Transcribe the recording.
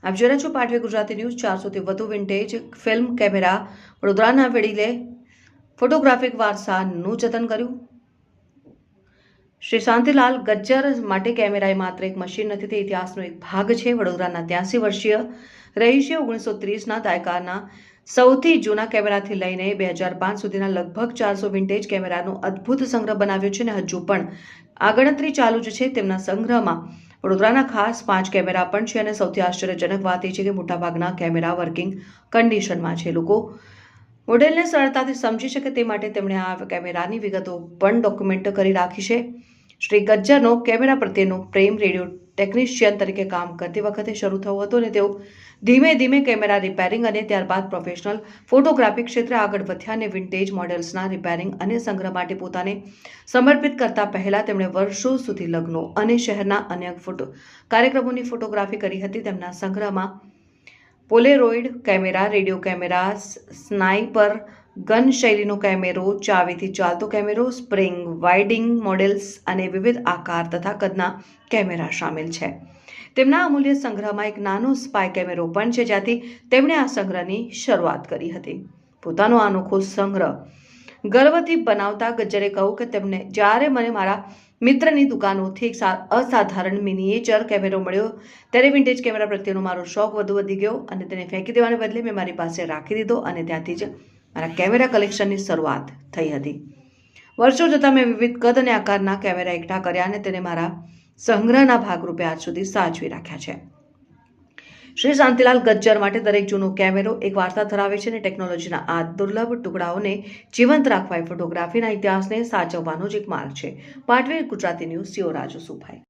આપ જોઈ રહ્યા છો પાટવી ગુજરાતી ન્યૂઝ। 400થી વધુ વિન્ટેજ ફિલ્મ કેમેરા વડોદરાના વડીલે ફોટોગ્રાફિક વારસાનું જતન કર્યું। શ્રી શાંતિલાલ ગજ્જર માટે કેમેરા એ માત્ર એક મશીન નથી, તે ઇતિહાસનો એક ભાગ છે। વડોદરાના 83 વર્ષીય રહીશે 1930ના દાયકાના સૌથી જૂના કેમેરાથી લઈને 2005 સુધીના લગભગ 400 વિન્ટેજ કેમેરાનો અદ્ભુત સંગ્રહ બનાવ્યો છે અને હજુ પણ આ ગણતરી ચાલુ જ છે। તેમના સંગ્રહમાં વડોદરાના ખાસ 5 કેમેરા પણ છે અને સૌથી આશ્ચર્યજનક વાત એ છે કે મોટાભાગના કેમેરા વર્કિંગ કન્ડિશનમાં છે। લોકો મોડેલને સરળતાથી સમજી શકે તે માટે તેમણે આ કેમેરાની વિગતો પણ ડોક્યુમેન્ટ કરી રાખી છે। શ્રી ગજ્જરનો કેમેરા પ્રત્યેનો પ્રેમ રેડિયો ટેકનિશિયન તરીકે કામ કરતી વખતે શરૂ થયો હતો અને તેઓ ધીમે ધીમે કેમેરા રિપેરિંગ અને ત્યારબાદ પ્રોફેશનલ ફોટોગ્રાફી ક્ષેત્રે આગળ વધ્યા અને વિન્ટેજ મોડેલ્સના રિપેરિંગ અને સંગ્રહ માટે પોતાને સમર્પિત કરતા પહેલા તેમણે વર્ષો સુધી લગ્નો અને શહેરના અન્ય ફોટો કાર્યક્રમોની ફોટોગ્રાફી કરી હતી। તેમના સંગ્રહમાં Polaroid camera, radio camera, sniper gun શૈલીનો કેમેરો, ચાવીથી ચાલતો કેમેરો, સ્પ્રિંગ વાઇડિંગ મોડેલ્સ અને વિવિધ આકાર તથા કદના કેમેરા સામેલ છે। તેમના અમૂલ્ય સંગ્રહમાં એક નાનો સ્પાય કેમેરો પણ છે, જ્યાંથી તેમણે આ સંગ્રહની શરૂઆત કરી હતી। પોતાનો અનોખો સંગ્રહ ગર્વથી બનાવતા ગજ્જરે કહ્યું કે તેમને જ્યારે મને મારા મિત્રની દુકાનોથી એક અસાધારણ મિનિએચર કેમેરો મળ્યો ત્યારે વિન્ટેજ કેમેરા પ્રત્યેનો મારો શોખ વધુ વધી ગયો અને તેને ફેંકી દેવાને બદલે મેં મારી પાસે રાખી દીધો અને ત્યાંથી જ મારા કેમેરા કલેક્શનની શરૂઆત થઈ હતી। વર્ષો જતાં મેં વિવિધ કદ અને આકારના કેમેરા એકઠા કર્યા અને તેને મારા સંગ્રહના ભાગરૂપે આજ સુધી સાચવી રાખ્યા છે। શ્રી શાંતિલાલ ગજ્જર માટે દરેક જૂનો કેમેરો એક વાર્તા ધરાવે છે અને ટેકનોલોજીના આ દુર્લભ ટુકડાઓને જીવંત રાખવા એ ફોટોગ્રાફીના ઇતિહાસને સાચવવાનો જ એક માર્ગ છે। પાટવી ગુજરાતી ન્યૂઝ, સિયો રાજુ સુભાઈ।